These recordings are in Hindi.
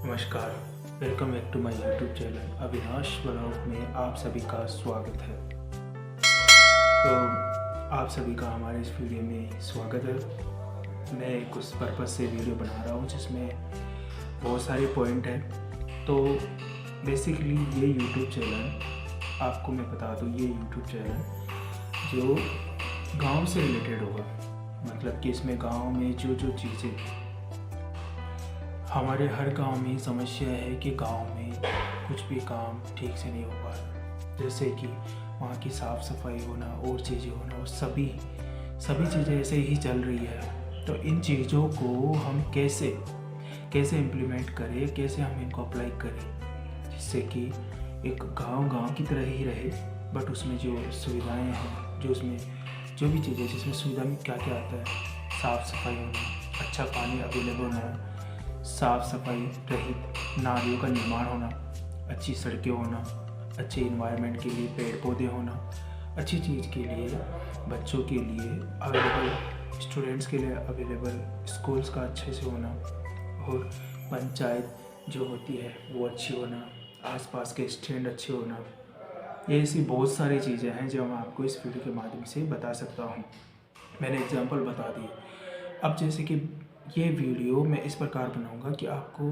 नमस्कार, welcome back to my YouTube channel Avinash blog में आप सभी का स्वागत है। तो आप सभी का हमारे इस वीडियो में स्वागत है। मैं कुछ पर्पज़ से वीडियो बना रहा हूँ जिसमें बहुत सारे पॉइंट हैं। तो बेसिकली ये यूट्यूब चैनल आपको मैं बता दूँ, ये यूट्यूब चैनल जो गांव से रिलेटेड होगा, मतलब कि इसमें गांव में जो चीज़ें हमारे हर गांव में समस्या है कि गांव में कुछ भी काम ठीक से नहीं हो पा रहा, जैसे कि वहाँ की साफ़ सफाई होना और चीज़ें होना, और सभी चीज़ें ऐसे ही चल रही है। तो इन चीज़ों को हम कैसे इम्प्लीमेंट करें, कैसे हम इनको अप्लाई करें जिससे कि एक गांव की तरह ही रहे, बट उसमें जो सुविधाएं हैं, जो उसमें जो भी चीज़ें जिसमें सुविधा में क्या क्या आता है, साफ़ सफाई होना, अच्छा पानी अवेलेबल होना, साफ़ सफाई रहित नालियों का निर्माण होना, अच्छी सड़कें होना, अच्छे इन्वायरमेंट के लिए पेड़ पौधे होना, अच्छी चीज़ के लिए बच्चों के लिए अवेलेबल, स्टूडेंट्स के लिए अवेलेबल स्कूल्स का अच्छे से होना, और पंचायत जो होती है वो अच्छी होना, आसपास के स्टैंड अच्छे होना। ये ऐसी बहुत सारी चीज़ें हैं जो मैं आपको इस वीडियो के माध्यम से बता सकता हूँ। मैंने एग्जांपल बता दिए। अब जैसे कि ये वीडियो मैं इस प्रकार बनाऊंगा कि आपको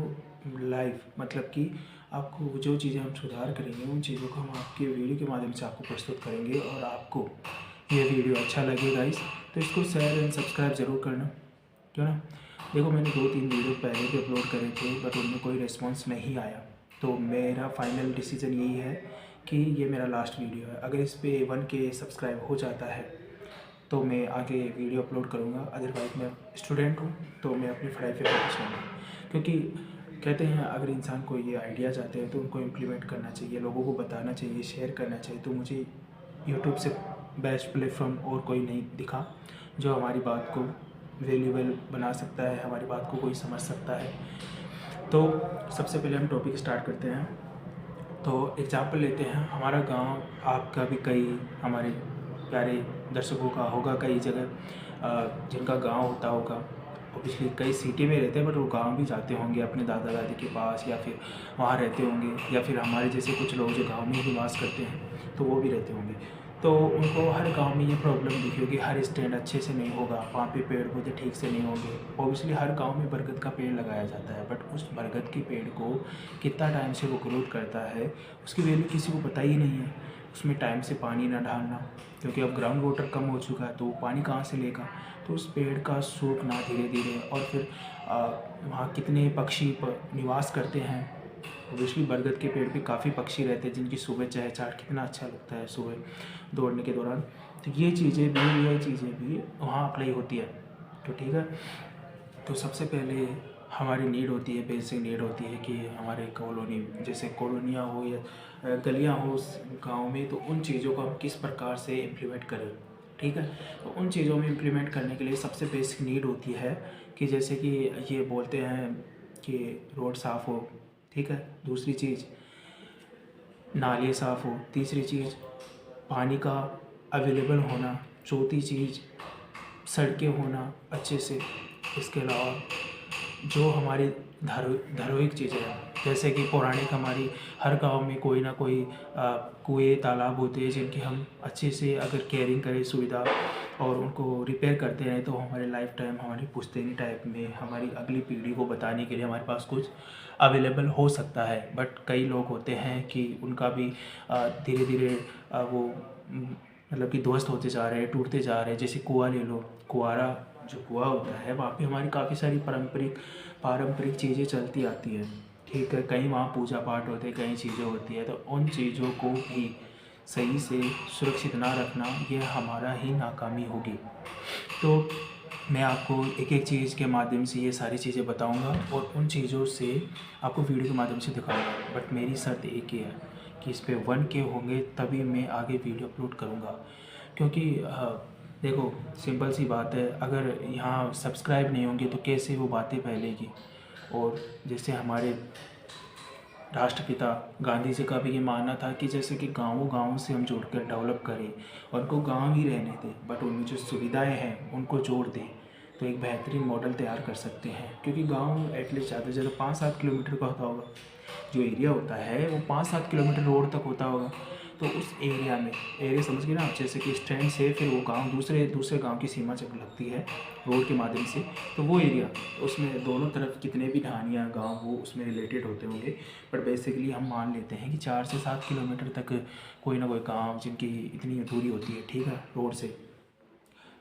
लाइव, मतलब कि आपको जो चीज़ें हम सुधार करेंगे उन चीज़ों को हम आपके वीडियो के माध्यम से आपको प्रस्तुत करेंगे, और आपको ये वीडियो अच्छा लगे गाइस तो इसको शेयर एंड सब्सक्राइब ज़रूर करना, क्यों ना। देखो, मैंने 2-3 वीडियो पहले भी अपलोड करे थे बट उनमें कोई रिस्पॉन्स नहीं आया, तो मेरा फाइनल डिसीज़न यही है कि ये मेरा लास्ट वीडियो है। अगर इस पर 1K सब्सक्राइब हो जाता है तो मैं आगे वीडियो अपलोड करूँगा, अदरवाइज़ मैं स्टूडेंट हूँ तो मैं अपनी पढ़ाई पे फोकस करूँगा। क्योंकि कहते हैं अगर इंसान को ये आइडियाज़ आते हैं तो उनको इम्प्लीमेंट करना चाहिए, लोगों को बताना चाहिए, शेयर करना चाहिए। तो मुझे यूट्यूब से बेस्ट प्लेटफॉर्म और कोई नहीं दिखा जो हमारी बात को वैल्यूएबल बना सकता है, हमारी बात को कोई समझ सकता है। तो सबसे पहले हम टॉपिक स्टार्ट करते हैं। तो एग्जाम्पल लेते हैं हमारा गांव, आपका भी कई हमारे प्यारे दर्शकों का होगा कई जगह जिनका गांव होता होगा, ऑब्वियसली कई सिटी में रहते हैं बट वो गांव भी जाते होंगे अपने दादा दादी के पास, या फिर वहाँ रहते होंगे, या फिर हमारे जैसे कुछ लोग जो गांव में ही निवास करते हैं तो वो भी रहते होंगे। तो उनको हर गांव में ये प्रॉब्लम दिखी होगी, हर स्टैंड अच्छे से नहीं होगा, वहाँ पे पेड़ पौधे ठीक से नहीं होंगे। ऑब्वियसली हर गांव में बरगद का पेड़ लगाया जाता है, बट उस बरगद के पेड़ को कितना टाइम से वो ग्रोथ करता है उसकी वैल्यू किसी को पता ही नहीं है। उसमें टाइम से पानी ना डालना, क्योंकि अब ग्राउंड वाटर कम हो चुका है तो वो पानी कहाँ से लेगा, तो उस पेड़ का सूखना धीरे धीरे, और फिर वहाँ कितने पक्षी निवास करते हैं। ऑब्वियसली बरगद के पेड़ पे काफ़ी पक्षी रहते हैं जिनकी सुबह चहचहाट कितना अच्छा लगता है सुबह दौड़ने के दौरान। तो ये चीज़ें भी वहाँ अप्लाई होती है। तो ठीक है, तो सबसे पहले हमारी नीड होती है, बेसिक नीड होती है कि हमारे कॉलोनी, जैसे कॉलोनियाँ हो या गलियाँ हो उस गाँव में, तो उन चीज़ों को हम किस प्रकार से इम्प्लीमेंट करें। ठीक है, तो उन चीज़ों में इम्प्लीमेंट करने के लिए सबसे बेसिक नीड होती है कि जैसे कि ये बोलते हैं कि रोड साफ़ हो, ठीक है। दूसरी चीज़ नाले साफ़ हो, तीसरी चीज़ पानी का अवेलेबल होना, चौथी चीज़ सड़कें होना अच्छे से। इसके अलावा जो हमारी धार्मिक चीज़ें हैं, जैसे कि पौराणिक, हमारी हर गांव में कोई ना कोई कुएं तालाब होते हैं जिनकी हम अच्छे से अगर केयरिंग करें, सुविधा, और उनको रिपेयर करते रहें तो हमारे लाइफ टाइम, हमारी पुश्तैनी टाइप में, हमारी अगली पीढ़ी को बताने के लिए हमारे पास कुछ अवेलेबल हो सकता है। बट कई लोग होते हैं कि उनका भी धीरे धीरे वो मतलब कि ध्वस्त होते जा रहे हैं, टूटते जा रहे हैं। जैसे कुआँ ले लो, कुआरा जो कुआँ होता है वहाँ पे हमारी काफ़ी सारी पारंपरिक चीज़ें चलती आती हैं, ठीक है। कहीं वहाँ पूजा पाठ होते हैं, कई चीज़ें होती है, तो उन चीज़ों को भी सही से सुरक्षित ना रखना, ये हमारा ही नाकामी होगी। तो मैं आपको एक एक चीज़ के माध्यम से ये सारी चीज़ें बताऊंगा और उन चीज़ों से आपको वीडियो के माध्यम से दिखाऊंगा। बट मेरी शर्त एक ही है कि इस पे 1K होंगे तभी मैं आगे वीडियो अपलोड करूंगा। क्योंकि देखो, सिंपल सी बात है, अगर यहाँ सब्सक्राइब नहीं होंगे तो कैसे वो बातें फैलेगी। और जैसे हमारे राष्ट्रपिता गांधी जी का भी ये मानना था कि जैसे कि गाँव से हम जोड़कर डेवलप करें, और उनको गाँव ही रहने दें, बट उनमें जो सुविधाएं हैं उनको जोड़ दें। तो एक बेहतरीन मॉडल तैयार कर सकते हैं। क्योंकि गांव एटलीस्ट ज़्यादा से ज़्यादा 5-7 किलोमीटर का होता होगा, जो एरिया होता है वो 5-7 किलोमीटर रोड तक होता होगा। तो उस एरिया में, एरिया समझ गए ना आप, जैसे कि स्टैंड से फिर वो गांव दूसरे गांव की सीमा जब लगती है रोड के माध्यम से, तो वो एरिया, उसमें दोनों तरफ कितने भी ढानियाँ गांव वो उसमें रिलेटेड होते होंगे। बट बेसिकली हम मान लेते हैं कि 4 से 7 किलोमीटर तक कोई ना कोई गाँव जिनकी इतनी दूरी होती है, ठीक है, रोड से,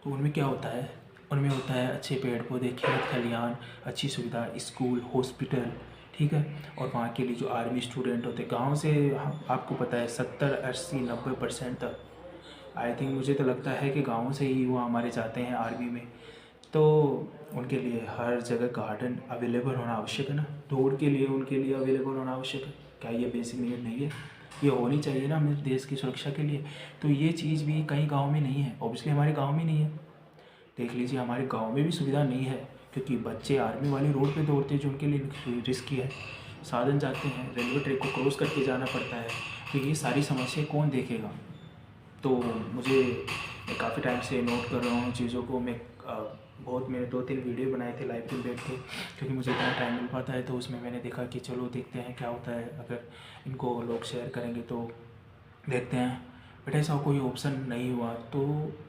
तो उनमें क्या होता है, उनमें होता है अच्छे पेड़ पौधे, खेत खलिहान, अच्छी सुविधा, स्कूल, हॉस्पिटल, ठीक है। और वहाँ के लिए जो आर्मी स्टूडेंट होते हैं गांव से, आपको पता है 70, 80, 90% तक, आई थिंक मुझे तो लगता है कि गाँव से ही वो हमारे जाते हैं आर्मी में। तो उनके लिए हर जगह गार्डन अवेलेबल होना आवश्यक है ना, दौड़ के लिए उनके लिए अवेलेबल होना आवश्यक है। क्या ये बेसिक नीड नहीं है? ये होनी चाहिए ना हमें देश की सुरक्षा के लिए। तो ये चीज़ भी कई गाँव में नहीं है, ऑब्वियसली हमारे गाँव में नहीं है। देख लीजिए हमारे गांव में भी सुविधा नहीं है, क्योंकि बच्चे आर्मी वाली रोड पे दौड़ते हैं जो उनके लिए रिस्की है, साधन जाते हैं, रेलवे ट्रैक को क्रॉस करके जाना पड़ता है। तो ये सारी समस्या कौन देखेगा? तो मुझे, मैं काफ़ी टाइम से नोट कर रहा हूँ चीज़ों को। मैंने 2-3 वीडियो बनाए थे लाइव पे बैठ के, क्योंकि मुझे इतना टाइम मिल पाता है। तो उसमें मैंने देखा कि चलो देखते हैं क्या होता है, अगर इनको लोग शेयर करेंगे तो देखते हैं। बट ऐसा कोई ऑप्शन नहीं हुआ, तो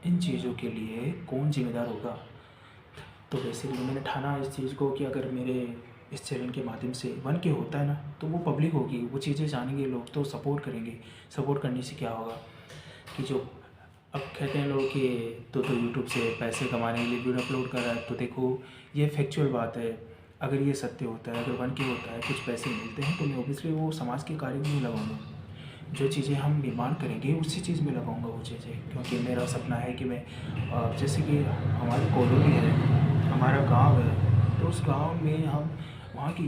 इन चीज़ों के लिए कौन जिम्मेदार होगा? तो बेसिकली मैंने ठाना इस चीज़ को कि अगर मेरे इस चैनल के माध्यम से बन के होता है ना, तो वो पब्लिक होगी, वो चीज़ें जानेंगे लोग, तो सपोर्ट करेंगे। सपोर्ट करने से क्या होगा कि जो अब कहते हैं लोग कि तो यूट्यूब से पैसे कमाने के लिए वीडियो अपलोड कर रहा है, तो देखो ये फैक्चुअल बात है। अगर ये सत्य होता है, अगर बन के होता है, कुछ पैसे मिलते हैं, तो मैं ऑब्वियसली वो समाज के कार्य में नहीं लगाऊंगा। जो चीज़ें हम निर्माण करेंगे उसी चीज़ में लगाऊंगा वो चीज़ें। क्योंकि मेरा सपना है कि मैं जैसे कि हमारी कॉलोनी है, हमारा गांव है, तो उस गांव में हम, वहाँ के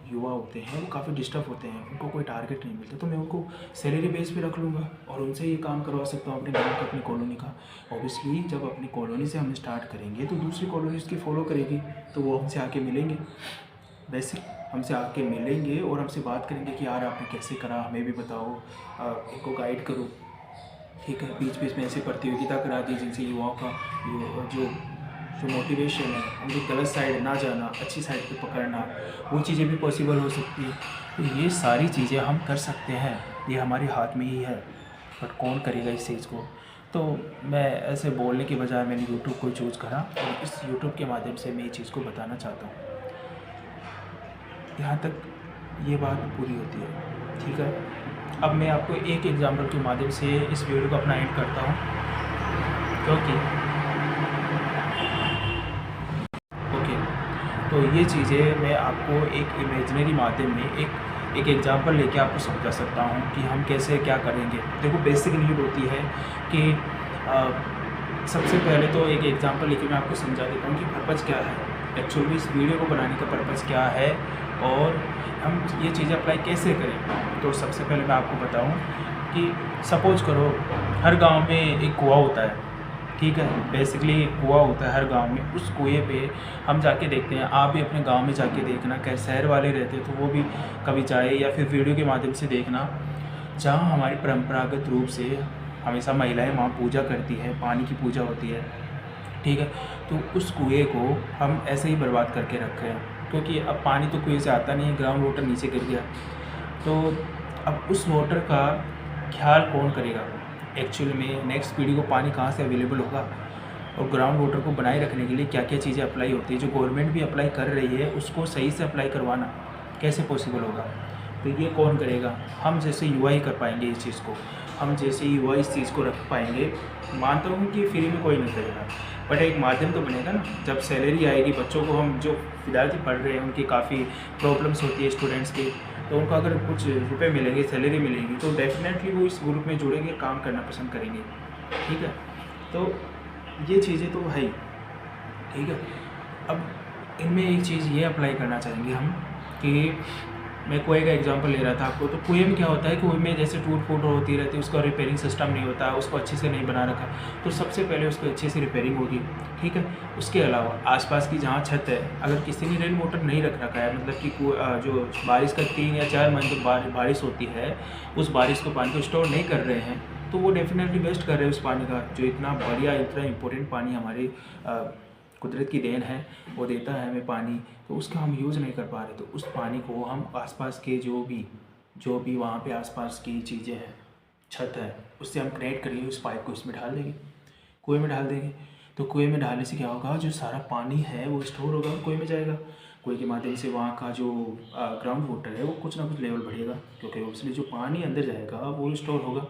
युवा होते हैं, वो काफ़ी डिस्टर्ब होते हैं, उनको कोई टारगेट नहीं मिलता, तो मैं उनको सैलरी बेस पे रख लूँगा और उनसे ये काम करवा सकता हूँ अपने गाँव का, अपनी कॉलोनी का। ऑब्वियसली जब अपनी कॉलोनी से हम स्टार्ट करेंगे तो दूसरी कॉलोनी उसकी फॉलो करेगी, तो वो हमसे आके मिलेंगे, वैसे हमसे आके मिलेंगे और हमसे बात करेंगे कि यार आपने कैसे करा, हमें भी बताओ, इनको गाइड करो, ठीक है। बीच बीच में ऐसी प्रतियोगिता करा दी जिनसे युवाओं का जो मोटिवेशन है, उनकी गलत साइड ना जाना, अच्छी साइड पे पकड़ना, वो चीज़ें भी पॉसिबल हो सकती है। तो ये सारी चीज़ें हम कर सकते हैं, ये हमारे हाथ में ही है। बट कौन करेगा इस चीज़ को? तो मैं ऐसे बोलने के बजाय मैंने यूट्यूब को चूज़ करा और इस यूट्यूब के माध्यम से मैं ये चीज़ को बताना चाहता हूँ। यहाँ तक ये बात पूरी होती है, ठीक है। अब मैं आपको एक एग्जाम्पल के माध्यम से इस वीडियो को अपना एंड करता हूँ, क्योंकि तो ये चीज़ें मैं आपको एक इमेजिनरी माध्यम में एक एग्जांपल लेके आपको समझा सकता हूँ कि हम कैसे क्या करेंगे। देखो बेसिक नीड होती है कि सबसे पहले तो एक एग्जांपल लेके मैं आपको समझा देता हूँ कि पर्पज़ क्या है, एक्चुअली इस वीडियो को बनाने का पर्पज़ क्या है और हम ये चीज़ें अप्लाई कैसे करें। तो सबसे पहले मैं आपको बताऊँ कि सपोज करो हर गाँव में एक कुआं होता है, ठीक है। बेसिकली एक कुआं होता है हर गांव में, उस कुएं पे हम जाके देखते हैं। आप भी अपने गांव में जाके देखना, क्या शहर वाले रहते हैं तो वो भी कभी जाए या फिर वीडियो के माध्यम से देखना, जहां हमारी परंपरागत रूप से हमेशा महिलाएं वहाँ पूजा करती है, पानी की पूजा होती है, ठीक है। तो उस कुएँ को हम ऐसे ही बर्बाद करके रखे हैं, क्योंकि अब पानी तो कुएँ से आता नहीं है, ग्राउंड वाटर नीचे गिर गया। तो अब उस वाटर का ख्याल कौन करेगा? एक्चुअल में नेक्स्ट पीढ़ी को पानी कहाँ से अवेलेबल होगा, और ग्राउंड वाटर को बनाए रखने के लिए क्या क्या चीज़ें अप्लाई होती है, जो गवर्नमेंट भी अप्लाई कर रही है, उसको सही से अप्लाई करवाना कैसे पॉसिबल होगा? तो ये कौन करेगा? हम जैसे युवा ही कर पाएंगे इस चीज़ को। हम जैसे युवा इस चीज़ को रख पाएंगे। मानता हूँ कि फ्री में कोई नहीं करेगा, बट एक माध्यम तो बनेगा ना। जब सैलरी आएगी, बच्चों को, हम जो विद्यार्थी पढ़ रहे हैं उनकी काफ़ी प्रॉब्लम्स होती है स्टूडेंट्स की, तो उनको अगर कुछ रुपए मिलेंगे, सैलरी मिलेगी, तो डेफिनेटली वो इस ग्रुप में जुड़ेंगे, काम करना पसंद करेंगे, ठीक है। तो ये चीज़ें तो है ही, ठीक है। अब इनमें एक चीज़ ये अप्लाई करना चाहेंगे हम कि मैं कुएं का एग्जांपल ले रहा था आपको। तो कुएं में क्या होता है, कुएं में जैसे टूट फूट होती रहती है, उसका रिपेयरिंग सिस्टम नहीं होता, उसको अच्छे से नहीं बना रखा, तो सबसे पहले उसको अच्छे से रिपेयरिंग होगी, ठीक है। उसके अलावा आसपास की जहाँ छत है, अगर किसी ने रेन वाटर नहीं रख रखा है, मतलब कि जो बारिश का 3 या 4 महीने बारिश होती है, उस बारिश को पानी को स्टोर नहीं कर रहे हैं, तो वो डेफिनेटली वेस्ट कर रहे हैं उस पानी का, जो इतना बढ़िया, इतना इम्पोर्टेंट पानी हमारे कुदरत की देन है, वो देता है हमें पानी, तो उसका हम यूज़ नहीं कर पा रहे। तो उस पानी को हम आसपास के जो भी वहाँ पे आसपास की चीज़ें हैं, छत है, उससे हम कनेक्ट करके उस पाइप को इसमें डाल देंगे, कुएँ में डाल देंगे। तो कुएँ में डालने से क्या होगा, जो सारा पानी है वो स्टोर होगा, कुएँ में जाएगा। कुएँ के माध्यम से वहाँ का जो ग्राउंड वाटर है वो कुछ ना कुछ लेवल बढ़ेगा, क्योंकि ऑब्वियसली जो पानी अंदर जाएगा वो स्टोर होगा,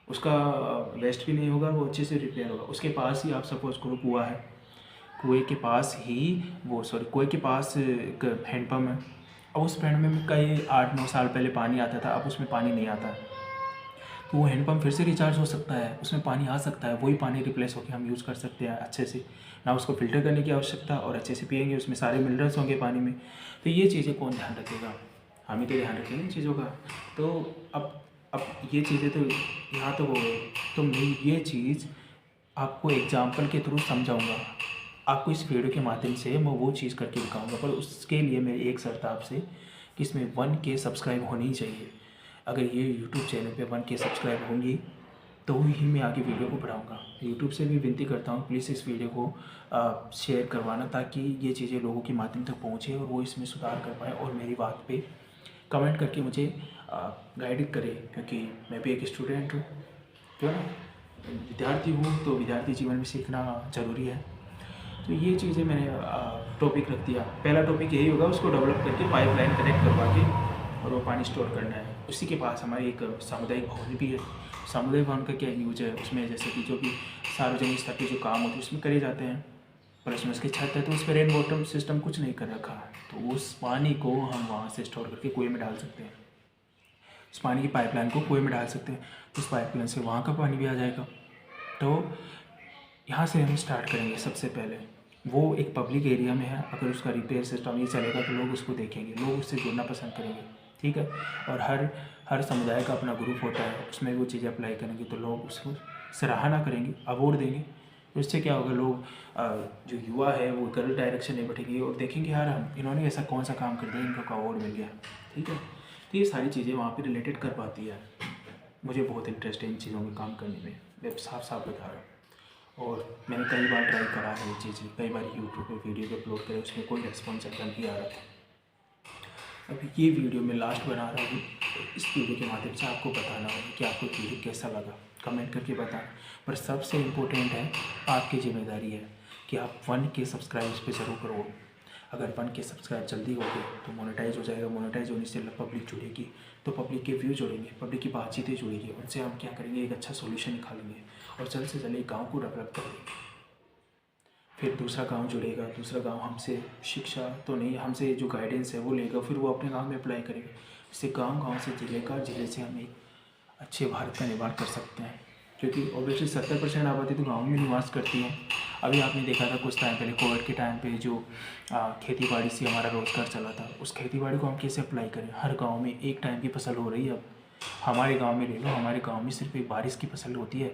उसका वेस्ट भी नहीं होगा, वो अच्छे से रिपेयर होगा। उसके पास ही आप सपोज करो कुआँ है, कुएँ के पास एक हैंडपम्प है, और उस हैंडपम्प में कई 8-9 साल पहले पानी आता था, अब उसमें पानी नहीं आता, तो वो हैंडपम्प फिर से रिचार्ज हो सकता है, उसमें पानी आ सकता है, वही पानी रिप्लेस होकर हम यूज़ कर सकते हैं अच्छे से, ना उसको फ़िल्टर करने की आवश्यकता, और अच्छे से पिएंगे, उसमें सारे मिनरल्स होंगे पानी में। तो ये चीज़ें कौन ध्यान रखेगा, हम ही तो ध्यान रखेंगे इन चीज़ों का। तो अब ये चीज़ें तो यहाँ तो हो गई, तो मैं ये चीज़ आपको एग्जाम्पल के थ्रू समझाऊँगा, आपको इस वीडियो के माध्यम से मैं वो चीज़ करके दिखाऊँगा, पर उसके लिए मेरी एक शर्त आपसे कि इसमें 1K सब्सक्राइब होनी ही चाहिए। अगर ये यूट्यूब चैनल पे 1K सब्सक्राइब होंगी तो ही मैं आगे वीडियो को बढ़ाऊँगा। यूट्यूब से भी विनती करता हूँ, प्लीज़ इस वीडियो को शेयर करवाना, ताकि ये चीज़ें लोगों के माध्यम तक पहुँचे और वो इसमें सुधार कर पाएँ, और मेरी बात पे कमेंट करके मुझे गाइड करें, क्योंकि मैं भी एक स्टूडेंट हूँ, क्यों ना, विद्यार्थी हूँ, तो विद्यार्थी जीवन में सीखना ज़रूरी है। तो ये चीज़ें मैंने टॉपिक रख दिया। पहला टॉपिक यही होगा, उसको डेवलप करके पाइपलाइन कनेक्ट करवा के और वो पानी स्टोर करना है। उसी के पास हमारी एक सामुदायिक भवन भी है। सामुदायिक भवन का क्या यूज है, उसमें जैसे कि जो भी सार्वजनिक स्तर पे जो काम होते हैं उसमें करे जाते हैं, पर उसमें उसकी छत है, तो उस पर रेन वाटर सिस्टम कुछ नहीं कर रखा है, तो उस पानी को हम वहाँ से स्टोर करके कुएँ में डाल सकते हैं। उस पानी की पाइपलाइन को कुएँ में डाल सकते हैं, तो उस पाइपलाइन से वहाँ का पानी भी आ जाएगा। तो यहाँ से हम स्टार्ट करेंगे। सबसे पहले वो एक पब्लिक एरिया में है, अगर उसका रिपेयर सिस्टम ये चलेगा तो लोग उसको देखेंगे, लोग उससे जुड़ना पसंद करेंगे, ठीक है। और हर समुदाय का अपना ग्रुप होता है, उसमें वो चीज़ें अप्लाई करेंगे तो लोग उसको सराहना करेंगे, अवार्ड देंगे। तो इससे क्या होगा, लोग जो युवा है वो गलत डायरेक्शन में बढ़ेंगे और देखेंगे यार हम इन्होंने ऐसा कौन सा काम कर दिया, इनको अवार्ड मिल गया, ठीक है। तो ये सारी चीज़ें वहाँ पर रिलेटेड कर पाती है। मुझे बहुत इंटरेस्ट है इन चीज़ों में काम करने में, मैं साफ साफ बता रहा हूँ। और मैंने कई बार ट्राई करा है ये चीज़ें, कई बार यूट्यूब पे वीडियो पे अपलोड करे, उसमें कोई रिस्पॉन्स एकदम नहीं आ रहा था। अभी ये वीडियो मैं लास्ट बना रहा हूँ, इस वीडियो के माध्यम से आपको बताना होगा कि आपको वीडियो कैसा लगा, कमेंट करके बताना। पर सबसे इम्पोर्टेंट है, आपकी जिम्मेदारी है कि आप 1K सब्सक्राइब इस पर ज़रूर करो। अगर 1K सब्सक्राइब जल्दी हो गए तो मोनेटाइज हो जाएगा, मोनेटाइज होने से पब्लिक जुड़ेगी, तो पब्लिक के व्यू जुड़ेंगे, पब्लिक की बातचीतें जुड़ेगी, उनसे हम क्या करेंगे, एक अच्छा सोल्यूशन निकालेंगे और जल्द से जल्द एक गाँव को डेवलप करेंगे। फिर दूसरा गांव जुड़ेगा, दूसरा गांव हमसे शिक्षा तो नहीं, हमसे जो गाइडेंस है वो लेगा, फिर वो अपने गांव में अप्लाई करेगा। इससे गांव से जिले का, जिले से हम एक अच्छे भारत का निर्माण कर सकते हैं, क्योंकि ऑब्वियसली 70% आबादी तो गाँव में निवास करती है। अभी आपने देखा था कुछ टाइम पहले कोविड के टाइम पे जो खेती बाड़ी से हमारा रोज़गार चला था, उस खेती बाड़ी को हम कैसे अप्लाई करें। हर गाँव में एक टाइम की फसल हो रही है। अब हमारे गाँव में ले लो, हमारे गाँव में सिर्फ एक बारिश की फसल होती है,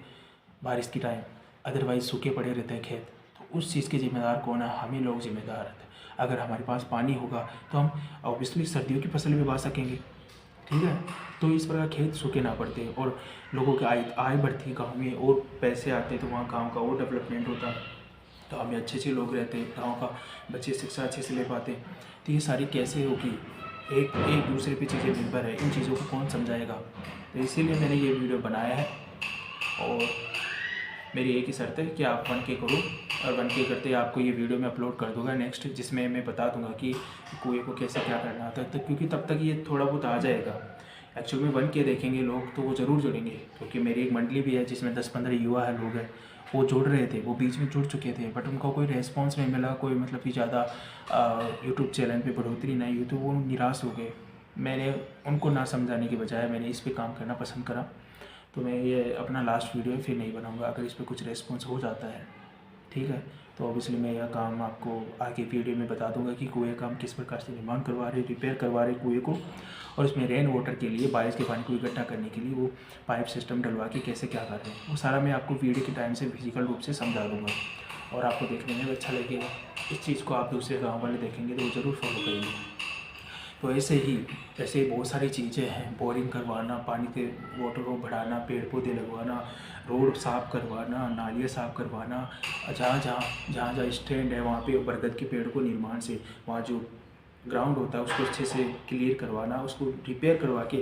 बारिश की टाइम, अदरवाइज़ सूखे पड़े रहते हैं खेत। उस चीज़ के ज़िम्मेदार कौन है, हम ही लोग ज़िम्मेदार हैं। अगर हमारे पास पानी होगा तो हम ऑब्वियसली सर्दियों की फसल भी बा सकेंगे, ठीक है। तो इस प्रकार खेत सूखे ना पड़ते और लोगों की आय बढ़ती गांव में, और पैसे आते तो वहाँ गांव का और डेवलपमेंट होता, तो हमें अच्छे लोग रहते, गांव का बच्चे शिक्षा अच्छे से ले पाते। तो ये सारी कैसे होगी, एक दूसरे पे चीज़ें निर्भर है, इन चीज़ों को कौन समझाएगा। तो इसीलिए मैंने ये वीडियो बनाया है, और मेरी एक ही शर्त है कि आप 1K करो, और 1K करते ही आपको ये वीडियो मैं अपलोड कर दूंगा नेक्स्ट, जिसमें मैं बता दूंगा कि कुएँ को कैसे क्या करना आता है, क्योंकि तब तक ये थोड़ा बहुत आ जाएगा। एक्चुअल में 1K देखेंगे लोग तो वो ज़रूर जुड़ेंगे, क्योंकि मेरी एक मंडली भी है जिसमें 10-15 युवा है, लोग हैं, वो जुड़ रहे थे, वो बीच में जुड़ चुके थे, बट उनको कोई रेस्पॉन्स नहीं मिला, कोई मतलब कि ज़्यादा यूट्यूब चैनल पर बढ़ोतरी नहीं हुई, तो वो निराश हो गए। मैंने उनको ना समझाने के बजाय मैंने इस पर काम करना पसंद करा। तो मैं ये अपना लास्ट वीडियो फिर नहीं बनाऊंगा, अगर इस पर कुछ रेस्पॉन्स हो जाता है, ठीक है, तो ऑब्वियसली मैं यह काम आपको आगे वीडियो में बता दूंगा कि कुएँ का हम किस प्रकार से निर्माण करवा रहे, रिपेयर करवा रहे कुएँ को, और उसमें रेन वाटर के लिए, बारिश के पानी को इकट्ठा करने के लिए वो पाइप सिस्टम डलवा के कैसे क्या कर रहे हैं, वो सारा मैं आपको वीडियो के टाइम से फिजिकल रूप से समझा दूँगा, और आपको देखने में भी अच्छा लगेगा। इस चीज़ को आप दूसरे गाँव वाले देखेंगे तो वो ज़रूर फॉलो करेंगे। तो ऐसे बहुत सारी चीज़ें हैं, बोरिंग करवाना, पानी के वाटर को बढ़ाना, पेड़ पौधे लगवाना, रोड साफ़ करवाना, नालियाँ साफ़ करवाना, जहाँ स्टैंड है वहाँ पे बरगद के पेड़ को निर्माण से वहाँ जो ग्राउंड होता है उसको अच्छे से क्लियर करवाना, उसको रिपेयर करवा के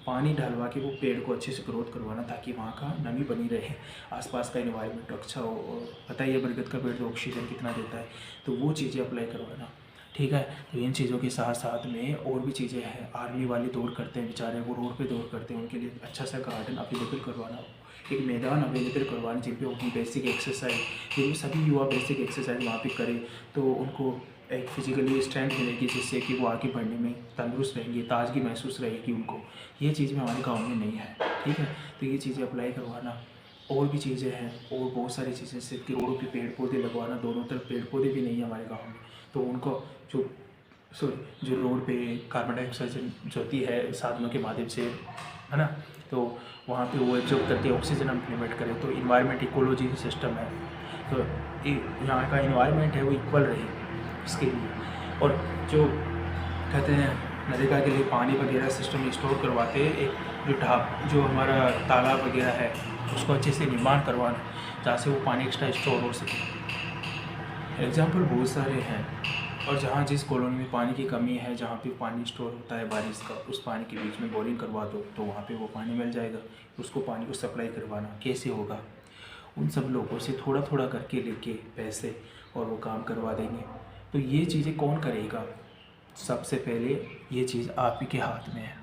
पानी डालवा के वो पेड़ को अच्छे से ग्रोथ करवाना, ताकि वहाँ का नमी बनी रहे, आसपास का एनवायरनमेंट अच्छा हो। और पता ही है बरगद का पेड़ तो ऑक्सीजन कितना देता है, तो वो चीज़ें अप्लाई करवाना, ठीक है। तो इन चीज़ों के साथ साथ में और भी चीज़ें हैं। आर्मी वाले दौड़ करते हैं बेचारे, वो रोड पे दौड़ करते हैं, उनके लिए अच्छा सा गार्डन अवेलेबल करवाना, एक मैदान अवेलेबल करवाना जिन पे उनकी बेसिक एक्सरसाइज, जिनमें सभी युवा बेसिक एक्सरसाइज वहाँ पे करें, तो उनको एक फिजिकली स्ट्रेंथ मिलेगी, जिससे कि वो आगे बढ़ने में तंदुरुस्त रहेंगे, ताजगी महसूस रहेगी उनको। ये चीज़ में हमारे गाँव में नहीं है, ठीक है। तो ये चीज़ें अप्लाई करवाना। और भी चीज़ें हैं, और बहुत सारी चीज़ें, जैसे कि रोडों पे पेड़ पौधे लगवाना, दोनों तरफ पेड़ पौधे भी नहीं है हमारे गाँव में, तो उनको जो रोड पे कार्बन डाइऑक्साइड होती है साधनों के माध्यम से, है ना, तो वहाँ पे वो एब्जॉर्ब करके ऑक्सीजन इम्प्लीमेंट करें, तो इन्वायरमेंट इकोलॉजी सिस्टम है, तो यहाँ का इन्वायरमेंट है वो इक्वल रहे इसके लिए। और जो कहते हैं नरेगा के लिए पानी वगैरह सिस्टम स्टोर करवाते हैं, एक जो हमारा तालाब वगैरह है उसको अच्छे से निर्माण करवाना, जहाँ से वो पानी एक्स्ट्रा स्टोर हो सके। एग्जाम्पल बहुत सारे हैं। और जहाँ जिस कॉलोनी में पानी की कमी है, जहाँ पे पानी स्टोर होता है बारिश का, उस पानी के बीच में बोरिंग करवा दो, तो वहाँ पे वो पानी मिल जाएगा। उसको पानी को सप्लाई करवाना कैसे होगा, उन सब लोगों से थोड़ा थोड़ा करके लेके पैसे, और वो काम करवा देंगे। तो ये चीज़ें कौन करेगा? सबसे पहले ये चीज़ आप ही के हाथ में है।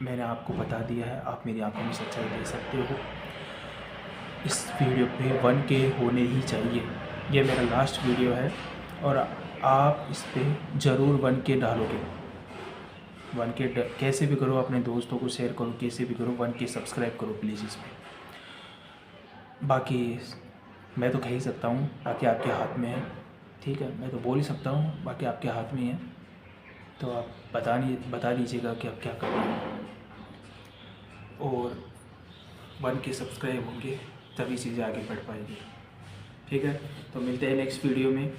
मैंने आपको बता दिया है, आप मेरी आंखों में सच्चाई दे सकते हो। इस वीडियो पे 1K होने ही चाहिए, ये मेरा लास्ट वीडियो है, और आप इस पे ज़रूर 1K डालोगे। 1K कैसे भी करो, अपने दोस्तों को शेयर करो, कैसे भी करो, 1K सब्सक्राइब करो प्लीज़ इस पर। बाकी मैं तो कह ही सकता हूँ, बाकी आपके हाथ में है, ठीक है। मैं तो बोल ही सकता हूँ, बाकी आपके हाथ में है, तो आप बता दीजिएगा कि आप क्या करना है। और 1K सब्सक्राइब होंगे तभी चीज़ें आगे बढ़ पाएगी, ठीक है। तो मिलते हैं नेक्स्ट वीडियो में,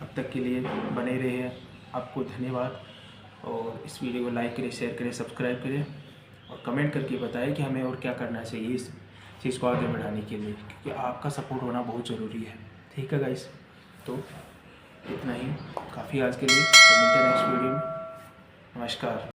अब तक के लिए बने रहे। आपको धन्यवाद, और इस वीडियो को लाइक करें, शेयर करें, सब्सक्राइब करें, और कमेंट करके बताएं कि हमें और क्या करना चाहिए इस चीज़ को आगे बढ़ाने के लिए, क्योंकि आपका सपोर्ट होना बहुत ज़रूरी है, ठीक है गाइस। तो इतना ही काफ़ी आज के लिए, तो मिलते हैं नेक्स्ट वीडियो में। नमस्कार।